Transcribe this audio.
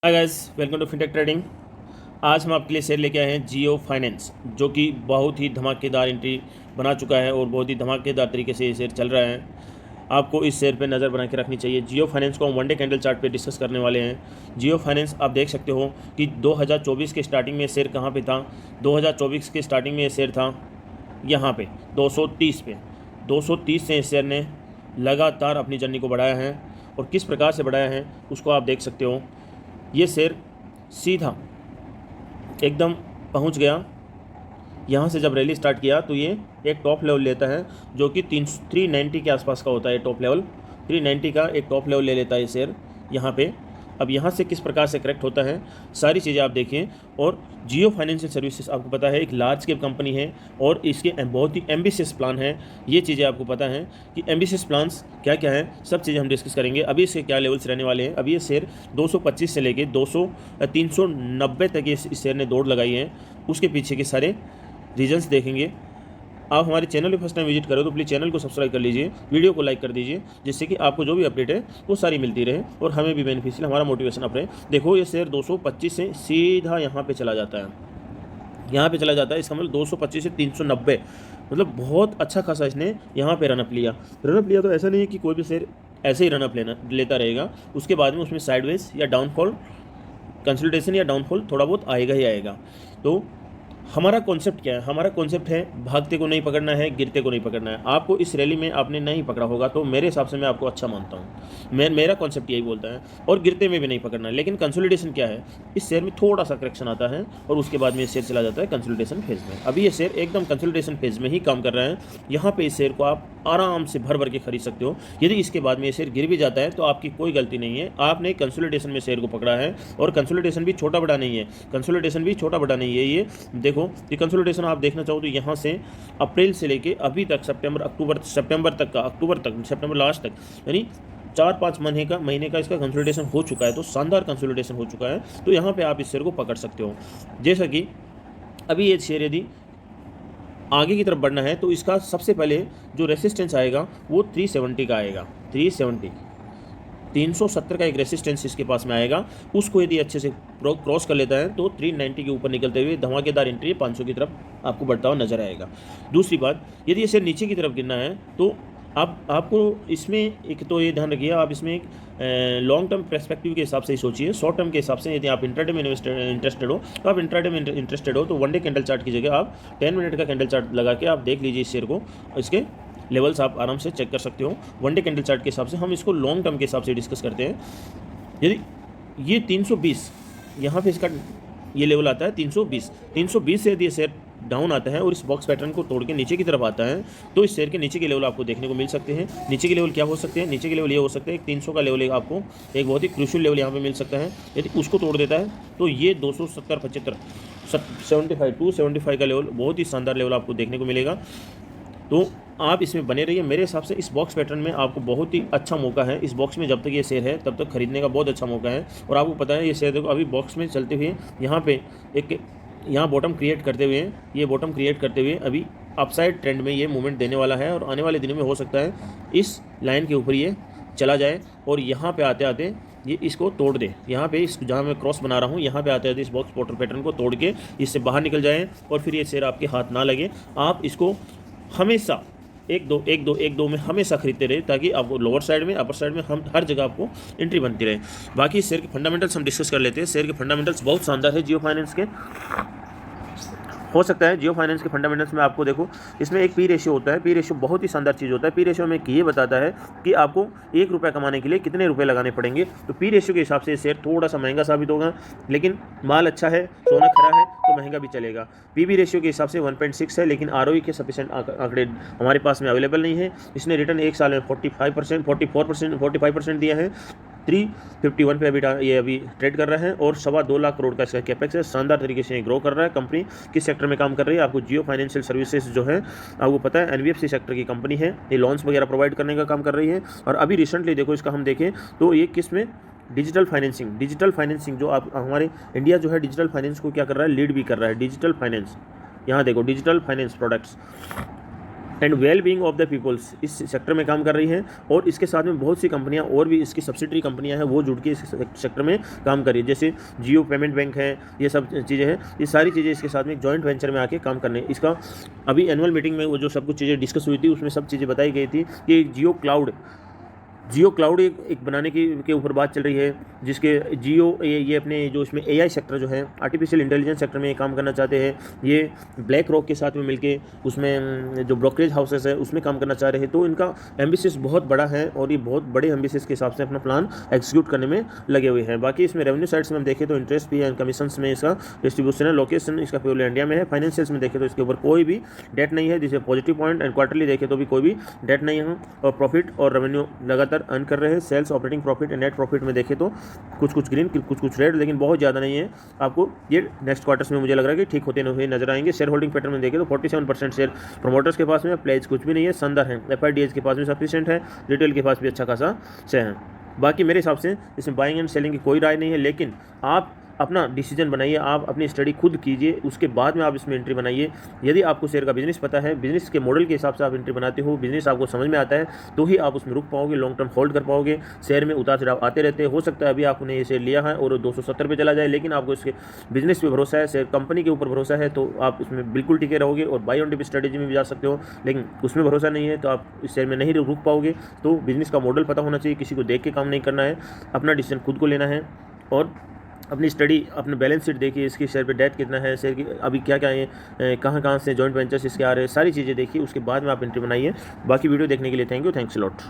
Hi guys, welcome to fintech trading. आज हम आपके लिए शेयर लेके आए हैं जियो फाइनेंस, जो कि बहुत ही धमाकेदार एंट्री बना चुका है और बहुत ही धमाकेदार तरीके से ये शेयर चल रहा है। आपको इस शेयर पे नज़र बना के रखनी चाहिए। जियो फाइनेंस को हम वन डे कैंडल चार्ट पे डिस्कस करने वाले हैं। जियो फाइनेंस आप देख सकते हो कि 2024 के स्टार्टिंग में शेयर कहाँ पे था। 2024 के स्टार्टिंग में ये शेयर था यहाँ पे 230 पे। 230 से इस शेयर ने लगातार अपनी जर्नी को बढ़ाया है और किस प्रकार से बढ़ाया है उसको आप देख सकते हो। ये शेयर सीधा एकदम पहुंच गया। यहाँ से जब रैली स्टार्ट किया तो ये एक टॉप लेवल लेता है, जो कि 390 के आसपास का होता है। टॉप लेवल 390 का एक टॉप लेवल ले लेता है ये शेयर यहाँ पे। अब यहाँ से किस प्रकार से करेक्ट होता है सारी चीज़ें आप देखिए। और जियो फाइनेंशियल सर्विसेज आपको पता है एक लार्ज कैप कंपनी है और इसके बहुत ही एम्बिशियस प्लान है। ये चीज़ें आपको पता है कि एम्बिशियस प्लान्स क्या क्या हैं, सब चीज़ें हम डिस्कस करेंगे। अभी इसके क्या लेवल्स रहने वाले हैं। अभी ये शेयर 225 से लेके 390 तक इस शेयर ने दौड़ लगाई है। उसके पीछे के सारे रीजन्स देखेंगे। आप हमारे चैनल पे फर्स्ट टाइम विजिट करो तो प्लीज़ चैनल को सब्सक्राइब कर लीजिए, वीडियो को लाइक कर दीजिए, जिससे कि आपको जो भी अपडेट है वो सारी मिलती रहे और हमें भी बेनिफिशियल, हमारा मोटिवेशन अप रहे। देखो ये शेयर 225 से सीधा यहाँ पे चला जाता है, यहाँ पे चला जाता है। इसका मतलब 225 से 390, मतलब बहुत अच्छा खासा इसने यहाँ पे रनअप लिया। रनअप लिया तो ऐसा नहीं है कि कोई भी शेयर ऐसे ही रनअप लेता रहेगा, उसके बाद में उसमें साइडवेज या डाउनफॉल, कंसल्टेशन या डाउनफॉल थोड़ा बहुत आएगा ही आएगा। तो हमारा कॉन्सेप्ट क्या है? हमारा कॉन्सेप्ट है भागते को नहीं पकड़ना है, गिरते को नहीं पकड़ना है। आपको इस रैली में आपने नहीं पकड़ा होगा तो मेरे हिसाब से मैं आपको अच्छा मानता हूँ। मेरा कॉन्सेप्ट यही बोलता है। और गिरते में भी नहीं पकड़ना है। लेकिन कंसोलिडेशन क्या है, इस शेयर में थोड़ा सा करेक्शन आता है और उसके बाद में ये शेयर चला जाता है कंसोलिडेशन फेज में। अभी ये शेयर एकदम कंसोलिडेशन फेज में ही काम कर रहा है। यहाँ पे इस शेयर को आप आराम से भर भर के खरीद सकते हो। यदि इसके बाद में ये शेयर गिर भी जाता है तो आपकी कोई गलती नहीं है, आपने कंसोलिडेशन में शेयर को पकड़ा है। और कंसोलिडेशन भी छोटा बड़ा नहीं है, कंसोलिडेशन भी छोटा बड़ा नहीं है। ये देखो कि कंसोलिडेशन आप देखना चाहो तो यहाँ से अप्रैल से लेके अभी तक सितंबर लास्ट तक, यानी 4-5 महीने का इसका कंसोलिडेशन हो चुका है। तो शानदार कंसोलिडेशन हो चुका है। तो यहाँ पे आप इस शेयर को पकड़ सकते हो। जैसा कि अभी ये शेयर यदि आगे की तरफ बढ़ना है तो इसका सबसे पहले जो रेसिस्टेंस आएगा वो 370 का आएगा। 370 का एक रेसिस्टेंस इसके पास में आएगा। उसको यदि अच्छे से क्रॉस कर लेता है तो 390 के ऊपर निकलते हुए धमाकेदार एंट्री 500 की तरफ आपको बढ़ता हुआ नजर आएगा। दूसरी बात, यदि ये शेयर नीचे की तरफ गिरना है तो आपको इसमें एक तो ये ध्यान रखिए, आप इसमें एक लॉन्ग टर्म पर्सपेक्टिव के हिसाब से ही सोचिए। शॉर्ट टर्म के हिसाब से यदि आप इंट्राडे में इंटरेस्टेड हो तो आप इंट्राडे में इंटरेस्टेड हो तो वन डे कैंडल चार्ट की जगह आप 10 मिनट का कैंडल चार्ट लगा के आप देख लीजिए इस शेयर को। इसके लेवल्स आप आराम से चेक कर सकते हो वन डे कैंडल चार्ट के हिसाब से। हम इसको लॉन्ग टर्म के हिसाब से डिस्कस करते हैं। यदि ये 320 यहाँ पे इसका ये लेवल आता है 320 से यदि ये शेयर डाउन आता है और इस बॉक्स पैटर्न को तोड़ के नीचे की तरफ आता है तो इस शेयर के नीचे के लेवल आपको देखने को मिल सकते हैं। नीचे के लेवल क्या हो सकते हैं? नीचे के लेवल ये हो सकते हैं, एक 300 का लेवल आपको एक बहुत ही क्रूशियल लेवल यहाँ पे मिल सकता है। यदि उसको तोड़ देता है तो ये 275 का लेवल, बहुत ही शानदार लेवल आपको देखने को मिलेगा। तो आप इसमें बने रहिए। मेरे हिसाब से इस बॉक्स पैटर्न में आपको बहुत ही अच्छा मौका है। इस बॉक्स में जब तक ये शेयर है तब तक खरीदने का बहुत अच्छा मौका है। और आपको पता है ये शेयर देखो अभी बॉक्स में चलते हुए यहाँ पे यहाँ बॉटम क्रिएट करते हुए अभी अपसाइड ट्रेंड में ये मूवमेंट देने वाला है। और आने वाले दिनों में हो सकता है इस लाइन के ऊपर ये चला जाए और यहाँ पे आते आते ये इसको तोड़ दे। यहाँ पे इस जहाँ मैं क्रॉस बना रहा हूँ यहाँ पे आते आते इस बॉक्स पैटर्न को तोड़ के इससे बाहर निकल जाए और फिर ये शेयर आपके हाथ ना लगे। आप इसको हमेशा एक दो में हमेशा खरीदते रहे ताकि आपको लोअर साइड में, अपर साइड में, हम हर जगह आपको एंट्री बनती रहे। बाकी शेयर के फंडामेंटल्स हम डिस्कस कर लेते हैं। शेयर के फंडामेंटल्स बहुत शानदार है जियो फाइनेंस के। हो सकता है जियो फाइनेंस के फंडामेंटल्स में आपको देखो इसमें एक पी रेशियो होता है। पी रेशियो बहुत ही शानदार चीज़ होता है। पी रेशियो में ये बताता है कि आपको 1 रुपये कमाने के लिए कितने रुपए लगाने पड़ेंगे। तो पी रेशियो के हिसाब से शेयर थोड़ा सा महंगा साबित होगा, लेकिन माल अच्छा है, सोना खरा है तो महंगा भी चलेगा। पीबी रेशियो के हिसाब से 1.6 है, लेकिन आरओई के सफिशिएंट आंकड़े हमारे पास में अवेलेबल नहीं है। इसने रिटर्न एक साल में 45% दिया है। 351 पे ये अभी ट्रेड कर रहा है और 2.25 लाख करोड़ का इसका कैपेक्स है। शानदार तरीके से ग्रो कर रहा है। कंपनी किस सेक्टर में काम कर रही है? आपको जियो फाइनेंशियल सर्विसेज जो है आपको पता है एनबीएफसी सेक्टर की कंपनी है। ये लोन्स वगैरह प्रोवाइड करने का काम कर रही है। और अभी रिसेंटली देखो इसका हम देखें तो ये किस में डिजिटल फाइनेंसिंग जो आप हमारे इंडिया जो है डिजिटल फाइनेंस को क्या कर रहा है, लीड भी कर रहा है। डिजिटल फाइनेंस, यहाँ देखो digital finance products and well being of the peoples इस सेक्टर में काम कर रही हैं। और इसके साथ में बहुत सी कंपनियां और भी इसकी सब्सिडरी कंपनियां हैं वो जुड़ के इस सेक्टर में काम कर रही है, जैसे जियो पेमेंट बैंक है, ये सब चीज़ें हैं। ये सारी चीज़ें इसके साथ में जॉइंट वेंचर में आके काम करने इसका अभी एनुअल मीटिंग में वो जो सब कुछ चीज़ें डिस्कस हुई थी उसमें सब चीज़ें बताई गई थी कि जियो क्लाउड एक बनाने के ऊपर बात चल रही है, जिसके जियो ये अपने जो इसमें एआई सेक्टर जो है आर्टिफिशियल इंटेलिजेंस सेक्टर में काम करना चाहते हैं। ये ब्लैक रॉक के साथ में मिलके उसमें जो ब्रोकरेज हाउसेस है उसमें काम करना चाह रहे हैं। तो इनका एम्बिशियस बहुत बड़ा है और ये बहुत बड़े एम्बिशियस के हिसाब से अपना प्लान एग्जीक्यूट करने में लगे हुए हैं। बाकी इसमें रेवेन्यू साइड्स में हम देखें तो इंटरेस्ट भी है, कमीशन में इसका डिस्ट्रीब्यूशन है, लोकेशन इसका प्योर इंडिया में है। फाइनेंशियल्स में देखें तो इसके ऊपर कोई भी डेट नहीं है, जिसे पॉजिटिव पॉइंट। एंड क्वार्टरली देखें तो भी कोई भी डेट नहीं है और प्रॉफिट और रेवेन्यू लगातार अर्न कर रहे हैं। Sales, operating profit and net profit में देखें तो कुछ ग्रीन कुछ रेड, लेकिन बहुत ज़्यादा नहीं है। आपको ये नेक्स्ट क्वार्टर्स में मुझे लग रहा है कि ठीक होते हुए नजर आएंगे। शेयर होल्डिंग पैटर्न में देखें तो 47% शेयर प्रमोटर्स के पास में, प्लेज कुछ भी नहीं है, शानदार है। FIDs के पास में सफिशिएंट है, रिटेल के पास भी अच्छा खासा शेयर है। बाकी मेरे हिसाब से इसमें बाइंग एंड सेलिंग की कोई राय नहीं है, लेकिन आप अपना डिसीजन बनाइए, आप अपनी स्टडी खुद कीजिए, उसके बाद में आप इसमें एंट्री बनाइए। यदि आपको शेयर का बिजनेस पता है, बिजनेस के मॉडल के हिसाब से आप एंट्री बनाते हो, बिजनेस आपको समझ में आता है, तो ही आप उसमें रुक पाओगे, लॉन्ग टर्म होल्ड कर पाओगे। शेयर में उतार चढ़ाव आते रहते हैं, हो सकता है अभी आपने ये शेयर लिया है और 270 पे चला जाए, लेकिन आपको इसके बिजनेस पे भरोसा है, शेयर कंपनी के ऊपर भरोसा है, तो आप इसमें बिल्कुल टिके रहोगे। और बाई ऑन डिप स्ट्रेटेजी में भी जा सकते हो, लेकिन उसमें भरोसा नहीं है तो आप इस शेयर में नहीं रुक पाओगे। तो बिजनेस का मॉडल पता होना चाहिए, किसी को देख के काम नहीं करना है, अपना डिसीजन खुद को लेना है। और अपनी स्टडी, अपने बैलेंस शीट देखिए, इसकी शेयर पे डेट कितना है, शेयर की अभी क्या क्या है, कहाँ से जॉइंट वेंचर्स इसके आ रहे हैं, सारी चीज़ें देखिए, उसके बाद में आप एंट्री बनाइए। बाकी वीडियो देखने के लिए thank you, thanks a lot.